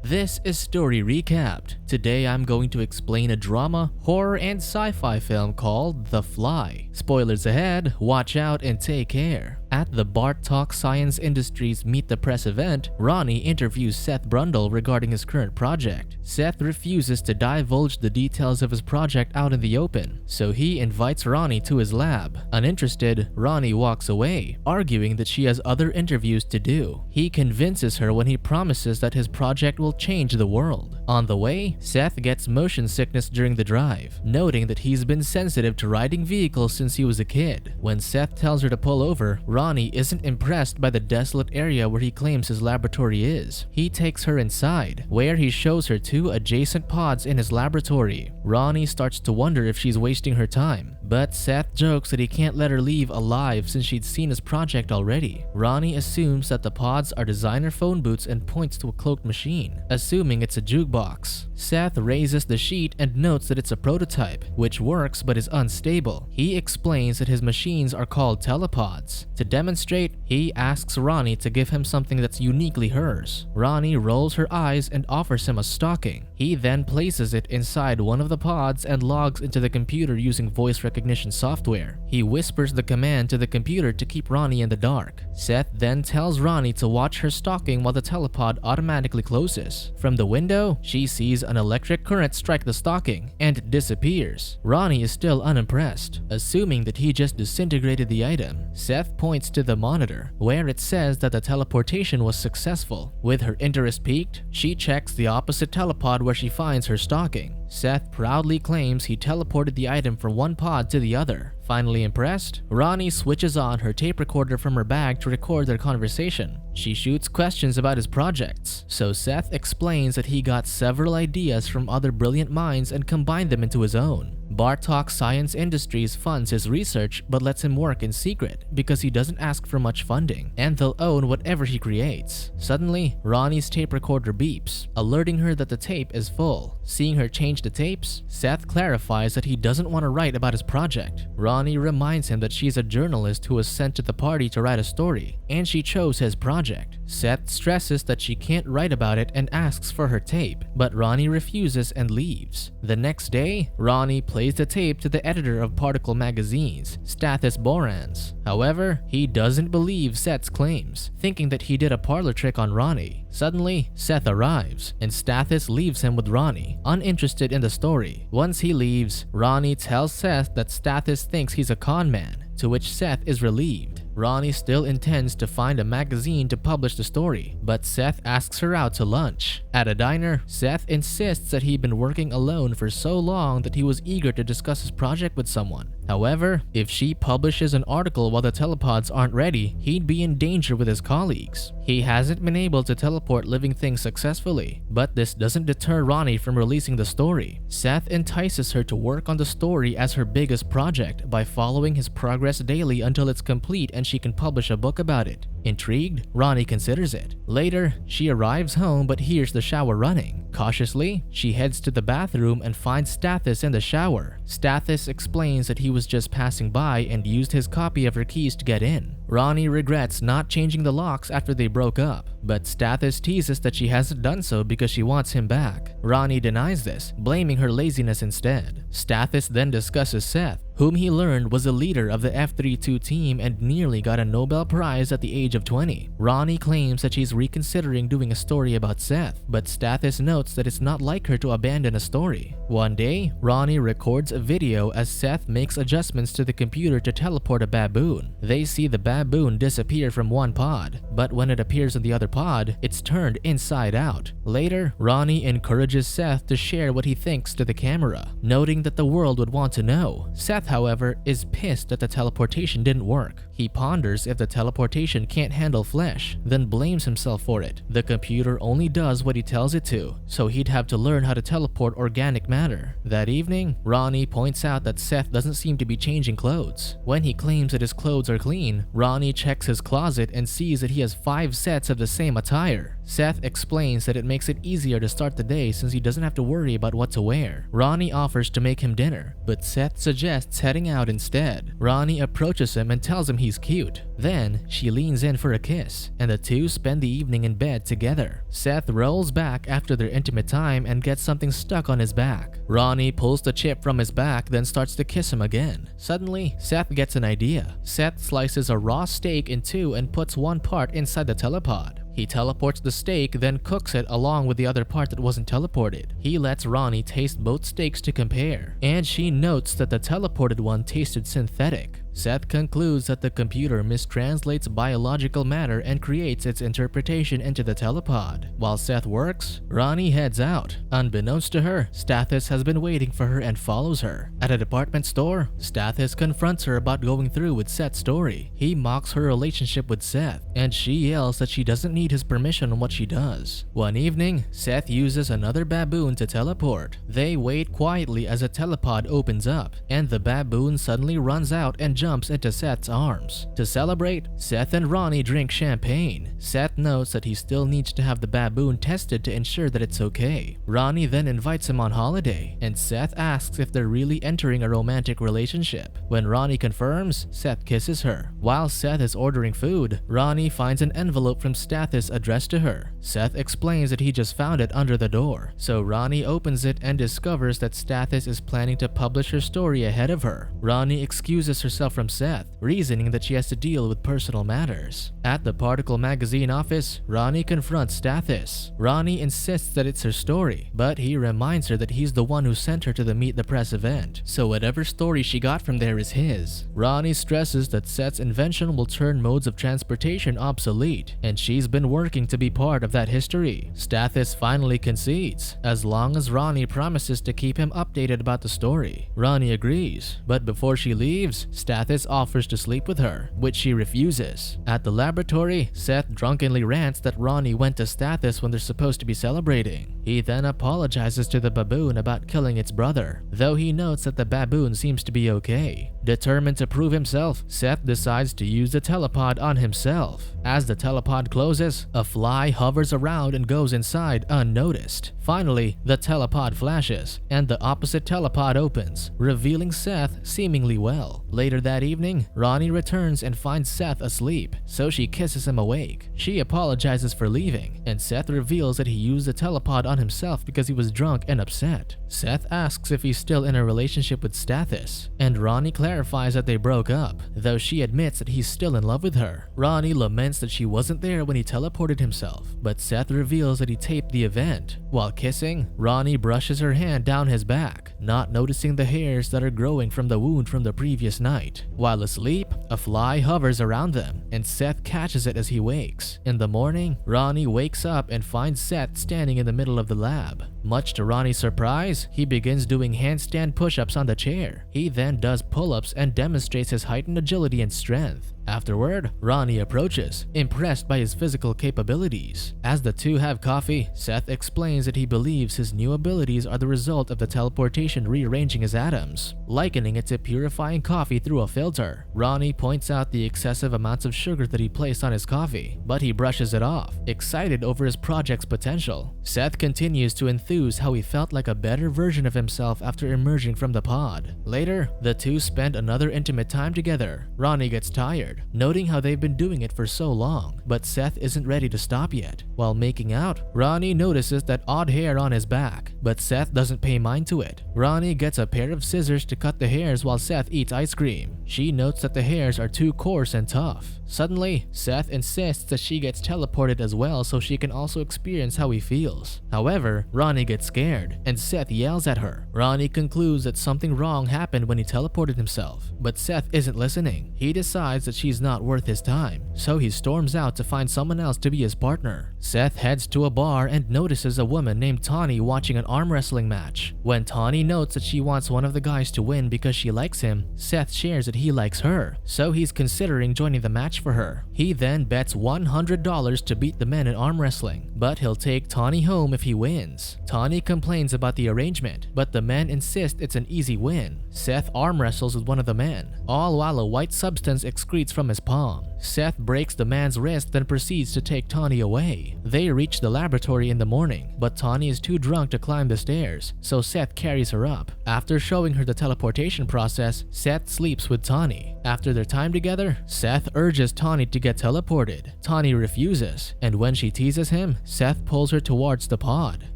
This is Story Recapped. Today I'm going to explain a drama, horror, and sci-fi film called The Fly. Spoilers ahead, watch out and take care. At the Bart Talk Science Industries Meet the Press event, Ronnie interviews Seth Brundle regarding his current project. Seth refuses to divulge the details of his project out in the open, so he invites Ronnie to his lab. Uninterested, Ronnie walks away, arguing that she has other interviews to do. He convinces her when he promises that his project will change the world. On the way, Seth gets motion sickness during the drive, noting that he's been sensitive to riding vehicles since he was a kid. When Seth tells her to pull over, Ronnie isn't impressed by the desolate area where he claims his laboratory is. He takes her inside, where he shows her two adjacent pods in his laboratory. Ronnie starts to wonder if she's wasting her time, but Seth jokes that he can't let her leave alive since she'd seen his project already. Ronnie assumes that the pods are designer phone booths and points to a cloaked machine, assuming it's a jukebox. Seth raises the sheet and notes that it's a prototype, which works but is unstable. He explains that his machines are called telepods. To demonstrate, he asks Ronnie to give him something that's uniquely hers. Ronnie rolls her eyes and offers him a stocking. He then places it inside one of the pods and logs into the computer using voice recognition software. He whispers the command to the computer to keep Ronnie in the dark. Seth then tells Ronnie to watch her stocking while the telepod automatically closes. From the window, she sees an electric current strike the stocking and it disappears. Ronnie is still unimpressed, assuming that he just disintegrated the item. Seth points to the monitor, where it says that the teleportation was successful. With her interest piqued, she checks the opposite telepod where she finds her stocking. Seth proudly claims he teleported the item from one pod to the other. Finally impressed, Ronnie switches on her tape recorder from her bag to record their conversation. She shoots questions about his projects, so Seth explains that he got several ideas from other brilliant minds and combined them into his own. Bart Talk Science Industries funds his research but lets him work in secret because he doesn't ask for much funding, and they'll own whatever he creates. Suddenly, Ronnie's tape recorder beeps, alerting her that the tape is full. Seeing her change the tapes, Seth clarifies that he doesn't want to write about his project. Ronnie reminds him that she's a journalist who was sent to the party to write a story, and she chose his project. Seth stresses that she can't write about it and asks for her tape, but Ronnie refuses and leaves. The next day, Ronnie plays the tape to the editor of Particle magazines, Stathis Borans. However, he doesn't believe Seth's claims, thinking that he did a parlor trick on Ronnie. Suddenly, Seth arrives, and Stathis leaves him with Ronnie, uninterested in the story. Once he leaves, Ronnie tells Seth that Stathis thinks he's a con man, to which Seth is relieved. Ronnie still intends to find a magazine to publish the story, but Seth asks her out to lunch. At a diner, Seth insists that he'd been working alone for so long that he was eager to discuss his project with someone. However, if she publishes an article while the telepods aren't ready, he'd be in danger with his colleagues. He hasn't been able to teleport living things successfully, but this doesn't deter Ronnie from releasing the story. Seth entices her to work on the story as her biggest project by following his progress daily until it's complete and she can publish a book about it. Intrigued, Ronnie considers it. Later, she arrives home but hears the shower running. Cautiously, she heads to the bathroom and finds Stathis in the shower. Stathis explains that he was just passing by and used his copy of her keys to get in. Ronnie regrets not changing the locks after they broke up, but Stathis teases that she hasn't done so because she wants him back. Ronnie denies this, blaming her laziness instead. Stathis then discusses Seth, whom he learned was a leader of the F-32 team and nearly got a Nobel Prize at the age of 20. Ronnie claims that she's reconsidering doing a story about Seth, but Stathis notes that it's not like her to abandon a story. One day, Ronnie records a video as Seth makes adjustments to the computer to teleport a baboon. They see the baboon disappear from one pod, but when it appears in the other pod, it's turned inside out. Later, Ronnie encourages Seth to share what he thinks to the camera, noting that the world would want to know. Seth, however, is pissed that the teleportation didn't work. He ponders if the teleportation can't handle flesh, then blames himself for it. The computer only does what he tells it to, so he'd have to learn how to teleport organic matter. That evening, Ronnie points out that Seth doesn't seem to be changing clothes. When he claims that his clothes are clean, Ronnie checks his closet and sees that he has 5 sets of the same attire. Seth explains that it makes it easier to start the day since he doesn't have to worry about what to wear. Ronnie offers to make him dinner, but Seth suggests heading out instead. Ronnie approaches him and tells him he's cute. Then, she leans in for a kiss, and the two spend the evening in bed together. Seth rolls back after their intimate time and gets something stuck on his back. Ronnie pulls the chip from his back, then starts to kiss him again. Suddenly, Seth gets an idea. Seth slices a raw steak in two and puts one part inside the telepod. He teleports the steak, then cooks it along with the other part that wasn't teleported. He lets Ronnie taste both steaks to compare, and she notes that the teleported one tasted synthetic. Seth concludes that the computer mistranslates biological matter and creates its interpretation into the telepod. While Seth works, Ronnie heads out. Unbeknownst to her, Stathis has been waiting for her and follows her. At a department store, Stathis confronts her about going through with Seth's story. He mocks her relationship with Seth, and she yells that she doesn't need his permission on what she does. One evening, Seth uses another baboon to teleport. They wait quietly as a telepod opens up, and the baboon suddenly runs out and jumps into Seth's arms. To celebrate, Seth and Ronnie drink champagne. Seth notes that he still needs to have the baboon tested to ensure that it's okay. Ronnie then invites him on holiday, and Seth asks if they're really entering a romantic relationship. When Ronnie confirms, Seth kisses her. While Seth is ordering food, Ronnie finds an envelope from Stathis addressed to her. Seth explains that he just found it under the door, so Ronnie opens it and discovers that Stathis is planning to publish her story ahead of her. Ronnie excuses herself from Seth, reasoning that she has to deal with personal matters. At the Particle magazine office, Ronnie confronts Stathis. Ronnie insists that it's her story, but he reminds her that he's the one who sent her to the Meet the Press event, so whatever story she got from there is his. Ronnie stresses that Seth's invention will turn modes of transportation obsolete, and she's been working to be part of that history. Stathis finally concedes, as long as Ronnie promises to keep him updated about the story. Ronnie agrees, but before she leaves, Stathis offers to sleep with her, which she refuses. At the laboratory, Seth drunkenly rants that Ronnie went to Stathis when they're supposed to be celebrating. He then apologizes to the baboon about killing its brother, though he notes that the baboon seems to be okay. Determined to prove himself, Seth decides to use the telepod on himself. As the telepod closes, a fly hovers around and goes inside unnoticed. Finally, the telepod flashes, and the opposite telepod opens, revealing Seth seemingly well. Later that evening, Ronnie returns and finds Seth asleep, so she kisses him awake. She apologizes for leaving, and Seth reveals that he used the telepod on himself because he was drunk and upset. Seth asks if he's still in a relationship with Stathis, and Ronnie clarifies that they broke up, though she admits that he's still in love with her. Ronnie laments that she wasn't there when he teleported himself, but Seth reveals that he taped the event. While kissing, Ronnie brushes her hand down his back, not noticing the hairs that are growing from the wound from the previous night. While asleep, a fly hovers around them, and Seth catches it as he wakes. In the morning, Ronnie wakes up and finds Seth standing in the middle of the lab. Much to Ronnie's surprise, he begins doing handstand push-ups on the chair. He then does pull-ups and demonstrates his heightened agility and strength. Afterward, Ronnie approaches, impressed by his physical capabilities. As the two have coffee, Seth explains that he believes his new abilities are the result of the teleportation rearranging his atoms, likening it to purifying coffee through a filter. Ronnie points out the excessive amounts of sugar that he placed on his coffee, but he brushes it off, excited over his project's potential. Seth continues to enthuse how he felt like a better version of himself after emerging from the pod. Later, the two spend another intimate time together. Ronnie gets tired, noting how they've been doing it for so long, but Seth isn't ready to stop yet. While making out, Ronnie notices that odd hair on his back, but Seth doesn't pay mind to it. Ronnie gets a pair of scissors to cut the hairs while Seth eats ice cream. She notes that the hairs are too coarse and tough. Suddenly, Seth insists that she gets teleported as well so she can also experience how he feels. However, Ronnie gets scared, and Seth yells at her. Ronnie concludes that something wrong happened when he teleported himself, but Seth isn't listening. He decides that she's not worth his time, so he storms out to find someone else to be his partner. Seth heads to a bar and notices a woman named Tawny watching an arm wrestling match. When Tawny notes that she wants one of the guys to win because she likes him, Seth shares that he likes her, so he's considering joining the match for her. He then bets $100 to beat the men in arm wrestling, but he'll take Tawny home if he wins. Tawny complains about the arrangement, but the men insist it's an easy win. Seth arm wrestles with one of the men, all while a white substance excretes from his palm. Seth breaks the man's wrist, then proceeds to take Tawny away. They reach the laboratory in the morning, but Tawny is too drunk to climb the stairs, so Seth carries her up. After showing her the teleportation process, Seth sleeps with Tawny. After their time together, Seth urges Tawny to get teleported. Tawny refuses, and when she teases him, Seth pulls her towards the pod.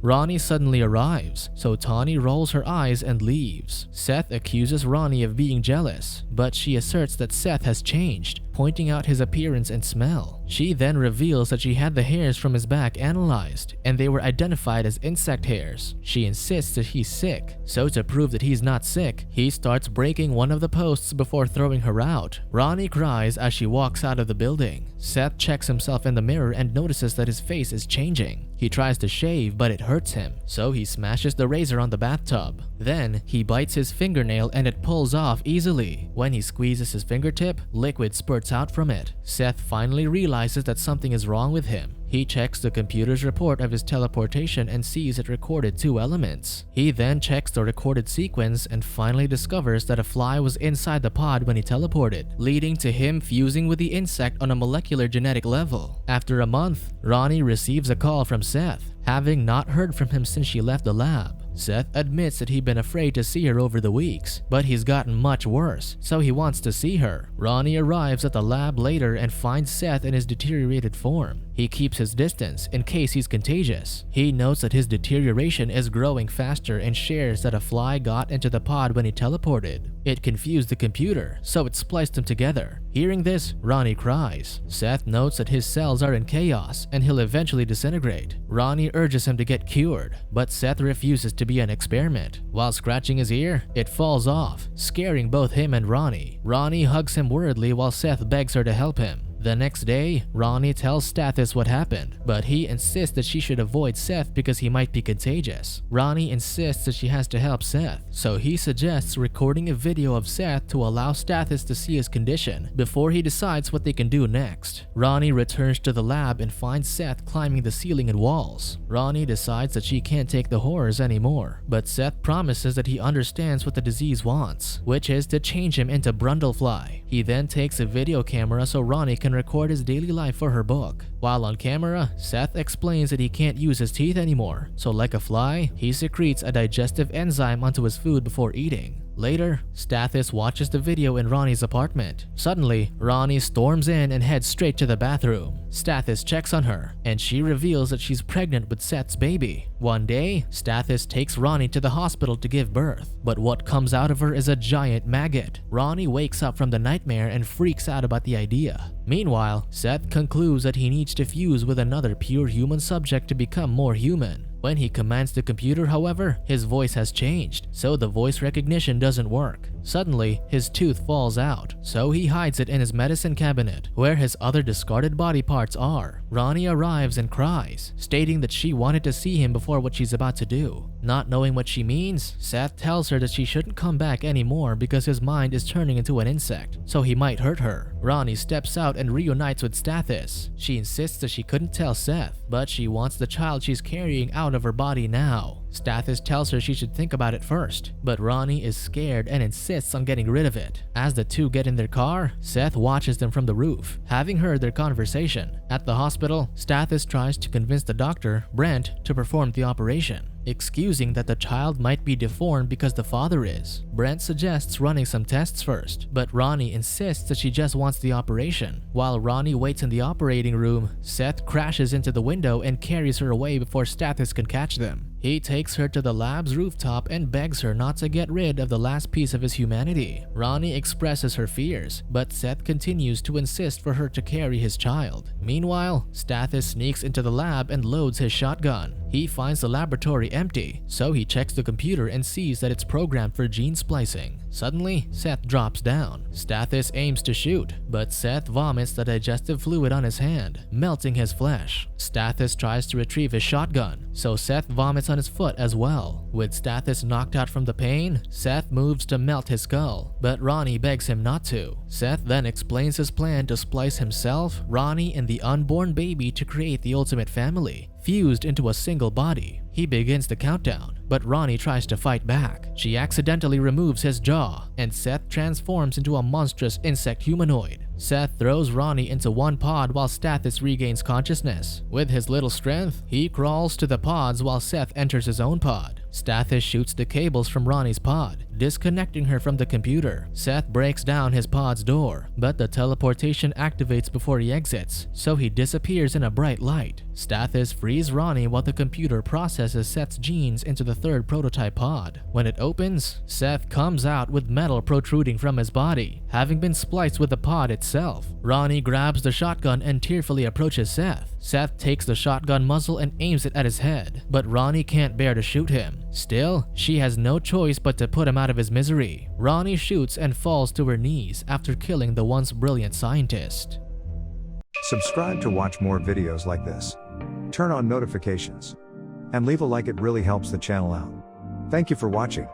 Ronnie suddenly arrives, so Tawny rolls her eyes and leaves. Seth accuses Ronnie of being jealous, but she asserts that Seth has changed, pointing out his appearance and smell. She then reveals that she had the hairs from his back analyzed, and they were identified as insect hairs. She insists that he's sick, so to prove that he's not sick, he starts breaking one of the posts before throwing her out. Ronnie cries as she walks out of the building. Seth checks himself in the mirror and notices that his face is changing. He tries to shave, but it hurts him, so he smashes the razor on the bathtub. Then, he bites his fingernail and it pulls off easily. When he squeezes his fingertip, liquid spurts out from it. Seth finally realizes that something is wrong with him. He checks the computer's report of his teleportation and sees it recorded 2 elements. He then checks the recorded sequence and finally discovers that a fly was inside the pod when he teleported, leading to him fusing with the insect on a molecular genetic level. After a month, Ronnie receives a call from Seth, having not heard from him since she left the lab. Seth admits that he'd been afraid to see her over the weeks, but he's gotten much worse, so he wants to see her. Ronnie arrives at the lab later and finds Seth in his deteriorated form. He keeps his distance in case he's contagious. He notes that his deterioration is growing faster and shares that a fly got into the pod when he teleported. It confused the computer, so it spliced them together. Hearing this, Ronnie cries. Seth notes that his cells are in chaos and he'll eventually disintegrate. Ronnie urges him to get cured, but Seth refuses to be an experiment. While scratching his ear, it falls off, scaring both him and Ronnie. Ronnie hugs him worriedly while Seth begs her to help him. The next day, Ronnie tells Stathis what happened, but he insists that she should avoid Seth because he might be contagious. Ronnie insists that she has to help Seth, so he suggests recording a video of Seth to allow Stathis to see his condition before he decides what they can do next. Ronnie returns to the lab and finds Seth climbing the ceiling and walls. Ronnie decides that she can't take the horrors anymore, but Seth promises that he understands what the disease wants, which is to change him into Brundlefly. He then takes a video camera so Ronnie can record his daily life for her book. While on camera, Seth explains that he can't use his teeth anymore, so like a fly, he secretes a digestive enzyme onto his food before eating. Later, Stathis watches the video in Ronnie's apartment. Suddenly, Ronnie storms in and heads straight to the bathroom. Stathis checks on her, and she reveals that she's pregnant with Seth's baby. One day, Stathis takes Ronnie to the hospital to give birth, but what comes out of her is a giant maggot. Ronnie wakes up from the nightmare and freaks out about the idea. Meanwhile, Seth concludes that he needs to fuse with another pure human subject to become more human. When he commands the computer, however, his voice has changed, so the voice recognition doesn't work. Suddenly, his tooth falls out, so he hides it in his medicine cabinet, where his other discarded body parts are. Ronnie arrives and cries, stating that she wanted to see him before what she's about to do. Not knowing what she means, Seth tells her that she shouldn't come back anymore because his mind is turning into an insect, so he might hurt her. Ronnie steps out and reunites with Stathis. She insists that she couldn't tell Seth, but she wants the child she's carrying out of her body now. Stathis tells her she should think about it first, but Ronnie is scared and insists on getting rid of it. As the two get in their car, Seth watches them from the roof, having heard their conversation. At the hospital, Stathis tries to convince the doctor, Brent, to perform the operation, excusing that the child might be deformed because the father is. Brent suggests running some tests first, but Ronnie insists that she just wants the operation. While Ronnie waits in the operating room, Seth crashes into the window and carries her away before Stathis can catch them. He takes her to the lab's rooftop and begs her not to get rid of the last piece of his humanity. Ronnie expresses her fears, but Seth continues to insist for her to carry his child. Meanwhile, Stathis sneaks into the lab and loads his shotgun. He finds the laboratory empty, so he checks the computer and sees that it's programmed for gene splicing. Suddenly, Seth drops down. Stathis aims to shoot, but Seth vomits the digestive fluid on his hand, melting his flesh. Stathis tries to retrieve his shotgun, so Seth vomits on his foot as well. With Stathis knocked out from the pain, Seth moves to melt his skull, but Ronnie begs him not to. Seth then explains his plan to splice himself, Ronnie, and the unborn baby to create the ultimate family, fused into a single body. He begins the countdown, but Ronnie tries to fight back. She accidentally removes his jaw, and Seth transforms into a monstrous insect humanoid. Seth throws Ronnie into one pod while Stathis regains consciousness. With his little strength, he crawls to the pods while Seth enters his own pod. Stathis shoots the cables from Ronnie's pod, disconnecting her from the computer. Seth breaks down his pod's door, but the teleportation activates before he exits, so he disappears in a bright light. Stathis frees Ronnie while the computer processes Seth's genes into the third prototype pod. When it opens, Seth comes out with metal protruding from his body, having been spliced with the pod itself. Ronnie grabs the shotgun and tearfully approaches Seth. Seth takes the shotgun muzzle and aims it at his head, but Ronnie can't bear to shoot him. Still, she has no choice but to put him out of his misery. Ronnie shoots and falls to her knees after killing the once brilliant scientist. Subscribe to watch more videos like this. Turn on notifications. And leave a like, it really helps the channel out. Thank you for watching.